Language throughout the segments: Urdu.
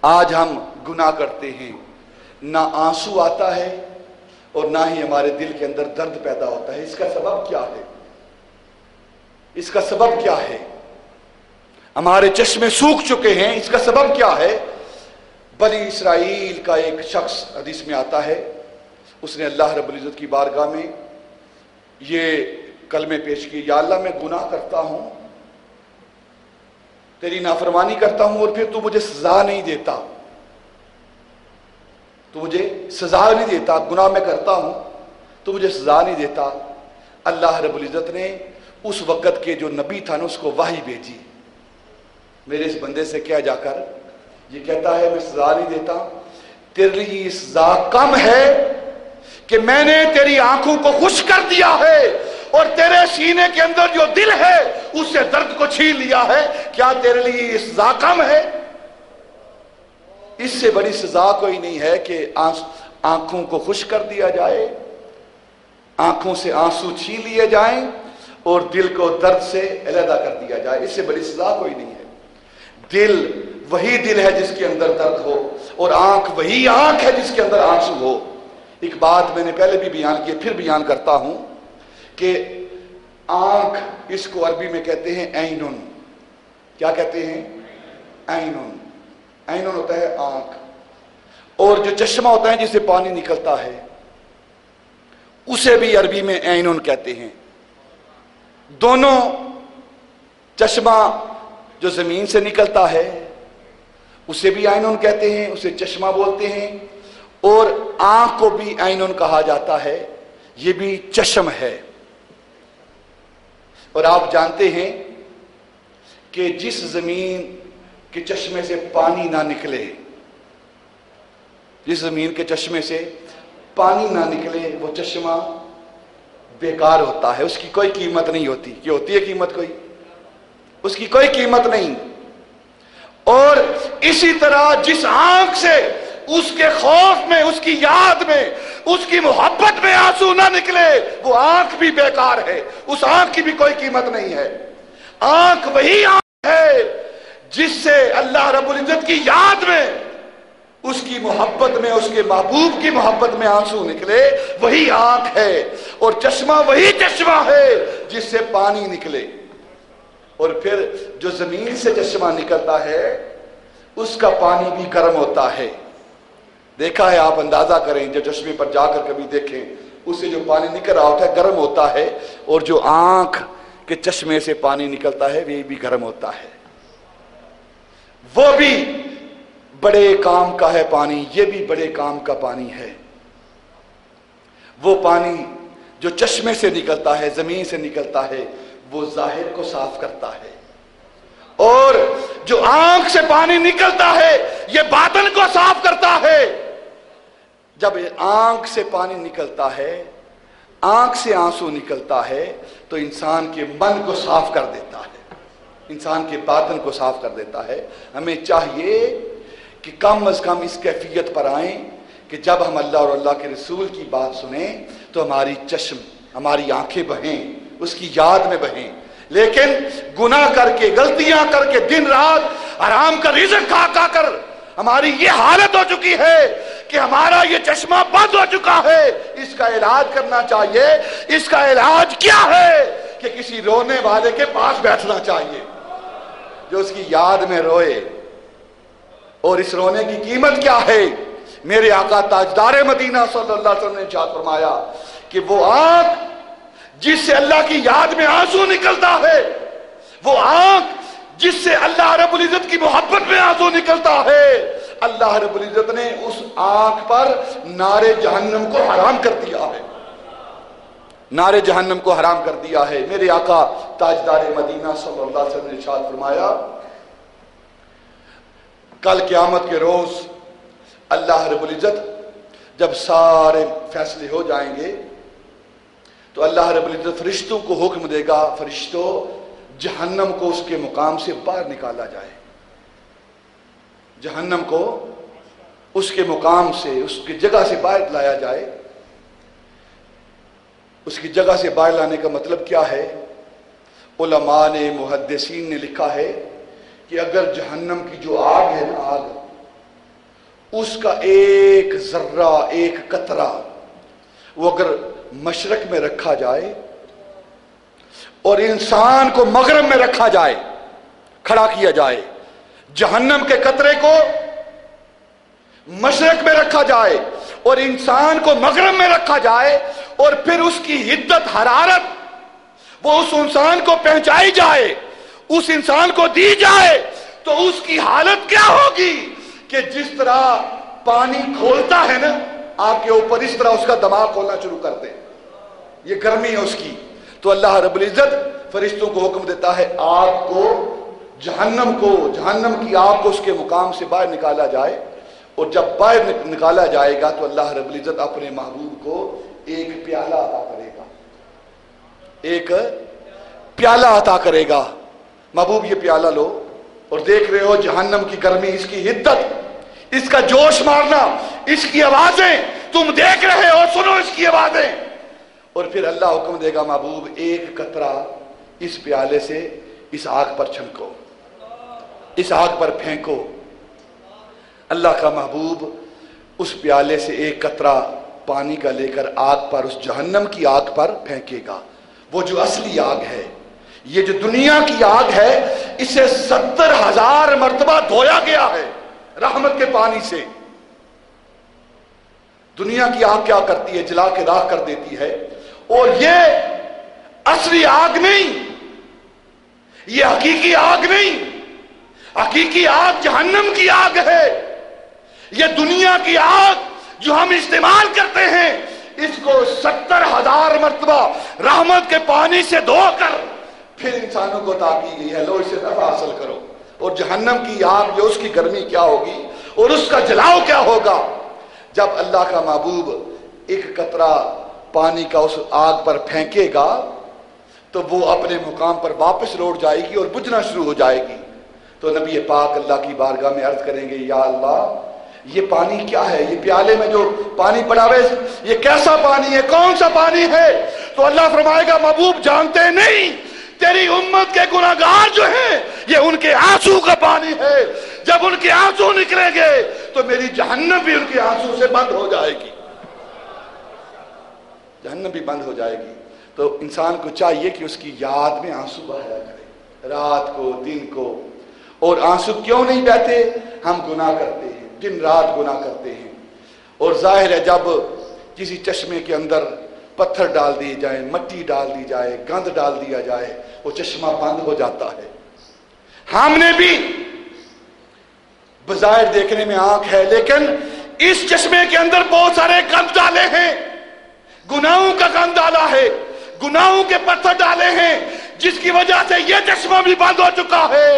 آج ہم گناہ کرتے ہیں، نہ آنسو آتا ہے اور نہ ہی ہمارے دل کے اندر درد پیدا ہوتا ہے۔ اس کا سبب کیا ہے؟ اس کا سبب کیا ہے؟ ہمارے چشمے سوکھ چکے ہیں، اس کا سبب کیا ہے؟ بنی اسرائیل کا ایک شخص حدیث میں آتا ہے، اس نے اللہ رب العزت کی بارگاہ میں یہ کلمے پیش کیے، یا اللہ میں گناہ کرتا ہوں، تیری نافرمانی کرتا ہوں، اور پھر تو مجھے سزا نہیں دیتا، تو مجھے سزا نہیں دیتا، گناہ میں کرتا ہوں تو مجھے سزا نہیں دیتا۔ اللہ رب العزت نے اس وقت کے جو نبی تھا نا، اس کو وحی بھیجی، میرے اس بندے سے کیا جا کر، یہ کہتا ہے میں سزا نہیں دیتا، تیرے لیے یہ سزا کم ہے کہ میں نے تیری آنکھوں کو خشک کر دیا ہے اور تیرے سینے کے اندر جو دل ہے اس سے درد کو چھین لیا ہے، کیا تیرے لیے یہ سزا کم ہے؟ اس سے بڑی سزا کوئی نہیں ہے کہ آنکھوں کو خشک کر دیا جائے، آنکھوں سے آنسو چھین لیے جائیں اور دل کو درد سے علیحدہ کر دیا جائے، اس سے بڑی سزا کوئی نہیں ہے۔ دل وہی دل ہے جس کے اندر درد ہو، اور آنکھ وہی آنکھ ہے جس کے اندر آنسو ہو۔ ایک بات میں نے پہلے بھی بیان کی، پھر بیان کرتا ہوں کہ آنکھ، اس کو عربی میں کہتے ہیں عینن۔ کیا کہتے ہیں؟ عینن۔ عینن ہوتا ہے آنکھ، اور جو چشمہ ہوتا ہے جس سے پانی نکلتا ہے اسے بھی عربی میں عینن کہتے ہیں۔ دونوں، چشمہ جو زمین سے نکلتا ہے اسے بھی عینن کہتے ہیں، اسے چشمہ بولتے ہیں، اور آنکھ کو بھی عینن کہا جاتا ہے، یہ بھی چشم ہے۔ اور آپ جانتے ہیں کہ جس زمین کے چشمے سے پانی نہ نکلے، جس زمین کے چشمے سے پانی نہ نکلے، وہ چشمہ بیکار ہوتا ہے، اس کی کوئی قیمت نہیں ہوتی۔ یہ ہوتی ہے قیمت کوئی؟ اس کی کوئی قیمت نہیں۔ اور اسی طرح جس آنکھ سے اس کے خوف میں، اس کی یاد میں، اس کی محبت میں آنسو نہ نکلے، وہ آنکھ بھی بیکار ہے، اس آنکھ کی بھی کوئی قیمت نہیں ہے۔ آنکھ وہی آنکھ ہے جس سے اللہ رب العزت کی یاد میں، اس کی محبت میں، اس کے محبوب کی محبت میں آنسو نکلے، وہی آنکھ ہے۔ اور چشمہ وہی چشمہ ہے جس سے پانی نکلے۔ اور پھر جو زمین سے چشمہ نکلتا ہے اس کا پانی بھی گرم ہوتا ہے۔ دیکھا ہے آپ، اندازہ کریں، جو چشمے پر جا کر کبھی دیکھیں، اس سے جو پانی نکل رہا ہوتا ہے گرم ہوتا ہے، اور جو آنکھ کے چشمے سے پانی نکلتا ہے وہ بھی گرم ہوتا ہے۔ وہ بھی بڑے کام کا ہے پانی، یہ بھی بڑے کام کا پانی ہے۔ وہ پانی جو چشمے سے نکلتا ہے، زمین سے نکلتا ہے، وہ ظاہر کو صاف کرتا ہے، اور جو آنکھ سے پانی نکلتا ہے یہ باطن کو صاف کرتا ہے۔ جب آنکھ سے پانی نکلتا ہے، آنکھ سے آنسو نکلتا ہے، تو انسان کے من کو صاف کر دیتا ہے، انسان کے باطن کو صاف کر دیتا ہے۔ ہمیں چاہیے کہ کم از کم اس کیفیت پر آئیں کہ جب ہم اللہ اور اللہ کے رسول کی بات سنیں تو ہماری چشم، ہماری آنکھیں بہیں، اس کی یاد میں بہیں۔ لیکن گناہ کر کے، غلطیاں کر کے، دن رات حرام کا رزق کھا کھا کر ہماری یہ حالت ہو چکی ہے کہ ہمارا یہ چشمہ بند ہو چکا ہے۔ اس کا علاج کرنا چاہیے۔ اس کا علاج کیا ہے؟ کہ کسی رونے والے کے پاس بیٹھنا چاہیے جو اس کی یاد میں روئے۔ اور اس رونے کی قیمت کیا ہے؟ میرے آقا تاجدار مدینہ صلی اللہ علیہ وسلم نے ارشاد فرمایا کہ وہ آنکھ جس سے اللہ کی یاد میں آنسو نکلتا ہے، وہ آنکھ جس سے اللہ رب العزت کی محبت میں آنسو نکلتا ہے، اللہ رب العزت نے اس آنکھ پر نار جہنم کو حرام کر دیا ہے، نار جہنم کو حرام کر دیا ہے۔ میرے آقا تاجدار مدینہ صلی اللہ علیہ وسلم نے ارشاد فرمایا کل قیامت کے روز اللہ رب العزت جب سارے فیصلے ہو جائیں گے تو اللہ رب العزت فرشتوں کو حکم دے گا، فرشتوں جہنم کو اس کے مقام سے باہر نکالا جائے، جہنم کو اس کے مقام سے، اس کی جگہ سے باہر لایا جائے۔ اس کی جگہ سے باہر لانے کا مطلب کیا ہے؟ علماء نے، محدثین نے لکھا ہے کہ اگر جہنم کی جو آگ ہے نا، آگ اس کا ایک ذرہ، ایک قطرہ وہ اگر مشرق میں رکھا جائے اور انسان کو مغرب میں رکھا جائے، کھڑا کیا جائے، جہنم کے قطرے کو مشرق میں رکھا جائے اور انسان کو مغرب میں رکھا جائے، اور پھر اس کی حدت حرارت وہ اس انسان کو پہنچائی جائے، اس انسان کو دی جائے، تو اس کی حالت کیا ہوگی کہ جس طرح پانی کھولتا ہے نا آگ کے اوپر، اس طرح اس کا دماغ کھولنا شروع کر دے. یہ گرمی ہے اس کی. تو اللہ رب العزت فرشتوں کو حکم دیتا ہے آگ کو، جہنم کی آگ کو اس کے مقام سے باہر نکالا جائے، اور جب باہر نکالا جائے گا تو اللہ رب العزت اپنے محبوب کو ایک پیالہ عطا کرے گا، ایک پیالہ عطا کرے گا. محبوب یہ پیالہ لو، اور دیکھ رہے ہو جہنم کی گرمی، اس کی حدت، اس کا جوش مارنا، اس کی آوازیں تم دیکھ رہے ہو، سنو اس کی آوازیں. اور پھر اللہ حکم دے گا محبوب ایک قطرہ اس پیالے سے اس آگ پر چھنکو، اس آگ پر پھینکو. اللہ کا محبوب اس پیالے سے ایک قطرہ پانی کا لے کر آگ پر، اس جہنم کی آگ پر پھینکے گا. وہ جو اصلی آگ ہے، یہ جو دنیا کی آگ ہے، اسے 70,000 مرتبہ دھویا گیا ہے رحمت کے پانی سے. دنیا کی آگ کیا کرتی ہے؟ جلا کے راکھ کر دیتی ہے. اور یہ اصلی آگ نہیں، یہ حقیقی آگ نہیں. حقیقی آگ جہنم کی آگ ہے. یہ دنیا کی آگ جو ہم استعمال کرتے ہیں، اس کو 70,000 مرتبہ رحمت کے پانی سے دھو کر پھر انسانوں کو عطا کی گئی ہے، لو اسے نفع حاصل کرو. اور جہنم کی آگ جو، اس کی گرمی کیا ہوگی اور اس کا جلاؤ کیا ہوگا. جب اللہ کا محبوب ایک قطرہ پانی کا اس آگ پر پھینکے گا تو وہ اپنے مقام پر واپس لوٹ جائے گی اور بجھنا شروع ہو جائے گی. تو نبی پاک اللہ کی بارگاہ میں عرض کریں گے یا اللہ یہ پانی کیا ہے؟ یہ پیالے میں جو پانی پڑا ہے یہ کیسا پانی ہے؟ کون سا پانی ہے؟ تو اللہ فرمائے گا محبوب جانتے نہیں، تیری امت کے گناہگار جو ہیں یہ ان کے آنسو کا پانی ہے. جب ان کے آنسو نکلیں گے تو میری جہنم بھی ان کے آنسو سے بند ہو جائے گی، جہنم بھی بند ہو جائے گی. تو انسان کو چاہیے کہ اس کی یاد میں آنسو بہایا کرے، رات کو دن کو. اور آنسو کیوں نہیں بہتے؟ ہم گناہ کرتے ہیں، دن رات گناہ کرتے ہیں. اور ظاہر ہے جب کسی چشمے کے اندر پتھر ڈال دیے جائیں، مٹی ڈال دی جائے، گند ڈال دیا جائے، وہ چشمہ بند ہو جاتا ہے. ہم نے بھی بظاہر دیکھنے میں آنکھ ہے، لیکن اس چشمے کے اندر بہت سارے گند ڈالے ہیں، گناہوں کا گند ڈالا ہے، گناہوں کے پتھر ڈالے ہیں، جس کی وجہ سے یہ چشمہ بھی بند ہو چکا ہے.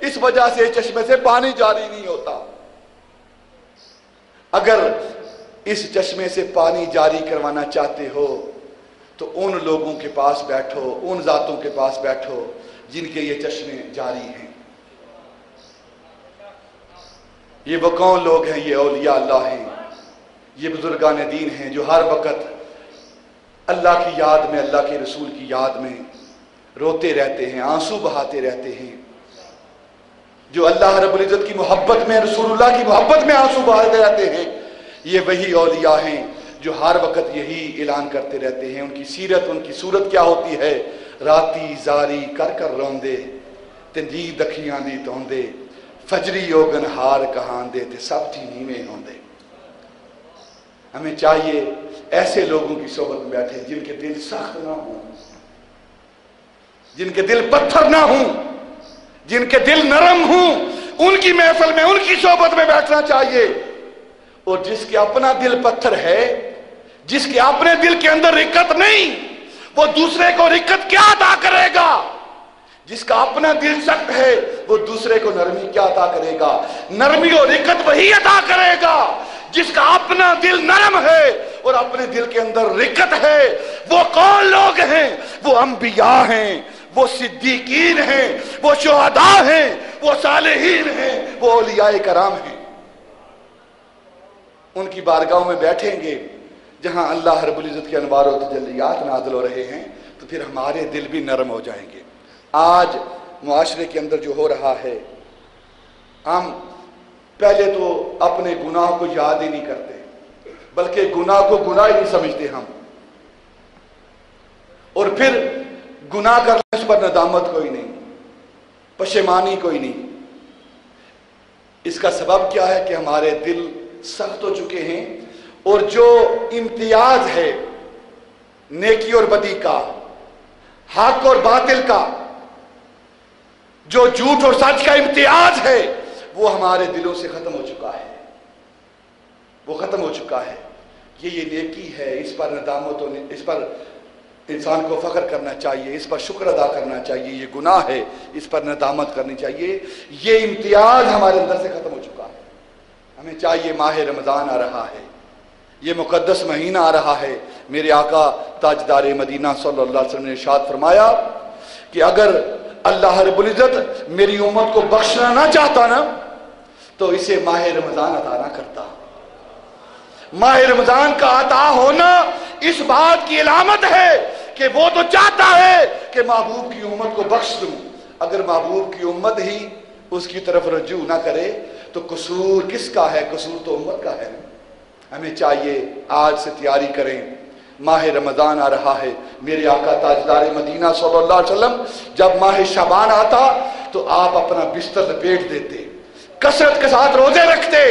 اس وجہ سے اس چشمے سے پانی جاری نہیں ہوتا. اگر اس چشمے سے پانی جاری کروانا چاہتے ہو تو ان لوگوں کے پاس بیٹھو، ان ذاتوں کے پاس بیٹھو جن کے یہ چشمے جاری ہیں. یہ وہ کون لوگ ہیں؟ یہ اولیاء اللہ ہیں، یہ بزرگان دین ہیں جو ہر وقت اللہ کی یاد میں، اللہ کے رسول کی یاد میں روتے رہتے ہیں، آنسو بہاتے رہتے ہیں. جو اللہ رب العزت کی محبت میں، رسول اللہ کی محبت میں آنسو بہاتے رہتے ہیں، یہ وہی اولیاء ہیں جو ہر وقت یہی اعلان کرتے رہتے ہیں. ان کی سیرت، ان کی صورت کیا ہوتی ہے؟ راتی زاری کر کر روندے تندید اکھیاں دی توندے، فجری اوگن ہار کہاں دے تے سب تھی نیویں ہوندے. ہمیں چاہیے ایسے لوگوں کی صحبت میں بیٹھے جن کے دل سخت نہ ہوں، جن کے دل پتھر نہ ہوں، جن کے دل نرم ہوں. ان کی محفل میں، ان کی صحبت میں بیٹھنا چاہیے. اور جس کے اپنا دل پتھر ہے، جس کے اپنے دل کے اندر رقت نہیں، وہ دوسرے کو رقت کیا عطا کرے گا؟ جس کا اپنا دل سخت ہے وہ دوسرے کو نرمی کیا عطا کرے گا؟ نرمی اور رقت وہی عطا کرے گا جس کا اپنا دل نرم ہے اور اپنے دل کے اندر رقت ہے. وہ کون لوگ ہیں؟ وہ انبیاء ہیں، وہ صدیقین ہیں، وہ شہداء ہیں، وہ صالحین ہیں، وہ اولیاء کرام ہیں. ان کی بارگاہوں میں بیٹھیں گے جہاں اللہ رب العزت کے انوار و تجلیات نازل ہو رہے ہیں، تو پھر ہمارے دل بھی نرم ہو جائیں گے. آج معاشرے کے اندر جو ہو رہا ہے، ہم پہلے تو اپنے گناہ کو یاد ہی نہیں کرتے، بلکہ گناہ کو گناہ ہی نہیں سمجھتے ہم، اور پھر گناہ کرنے اس پر ندامت کوئی نہیں، پشیمانی کوئی نہیں۔ اس کا سبب کیا ہے کہ ہمارے دل سخت ہو چکے ہیں، اور جو امتیاز ہے نیکی اور بدی کا، حق اور باطل کا، جو جھوٹ اور سچ کا امتیاز ہے، وہ ہمارے دلوں سے ختم ہو چکا ہے، وہ ختم ہو چکا ہے۔ یہ نیکی ہے، اس پر ندامت، اس پر انسان کو فخر کرنا چاہیے، اس پر شکر ادا کرنا چاہیے۔ یہ گناہ ہے، اس پر ندامت کرنی چاہیے۔ یہ امتیاز ہمارے اندر سے ختم ہو چکا ہے۔ ہمیں چاہیے، ماہ رمضان آ رہا ہے، یہ مقدس مہینہ آ رہا ہے۔ میرے آقا تاجدار مدینہ صلی اللہ علیہ وسلم نے ارشاد فرمایا کہ اگر اللہ رب العزت میری امت کو بخشنا نہ چاہتا نا تو اسے ماہ رمضان عطا نہ کرتا۔ ماہ رمضان کا عطا ہونا اس بات کی علامت ہے کہ وہ تو چاہتا ہے کہ محبوب کی امت کو بخش دوں۔ اگر محبوب کی امت ہی اس کی طرف رجوع نہ کرے تو قصور کس کا ہے؟ قصور تو امت کا ہے۔ ہمیں چاہیے آج سے تیاری کریں، ماہ رمضان آ رہا ہے۔ میرے آقا تاجدار مدینہ صلی اللہ علیہ وسلم جب ماہ شعبان آتا تو آپ اپنا بستر لپیٹ دیتے، کثرت کے ساتھ روزے رکھتے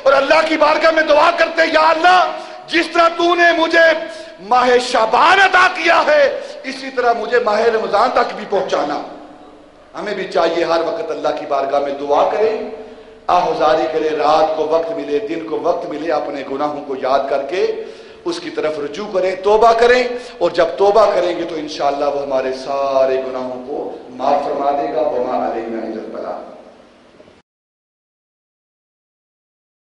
اور اللہ کی بارگاہ میں دعا کرتے، یا اللہ جس طرح تو نے مجھے ماہ شعبان عطا کیا ہے اسی طرح مجھے ماہ رمضان تک بھی پہنچانا۔ ہمیں بھی چاہیے ہر وقت اللہ کی بارگاہ میں دعا کریں، آہوزاری کریں، رات کو وقت ملے، دن کو وقت ملے، اپنے گناہوں کو یاد کر کے اس کی طرف رجوع کریں، توبہ کریں، اور جب توبہ کریں گے تو انشاءاللہ وہ ہمارے سارے گناہوں کو معاف فرما دے گا۔ وما علینا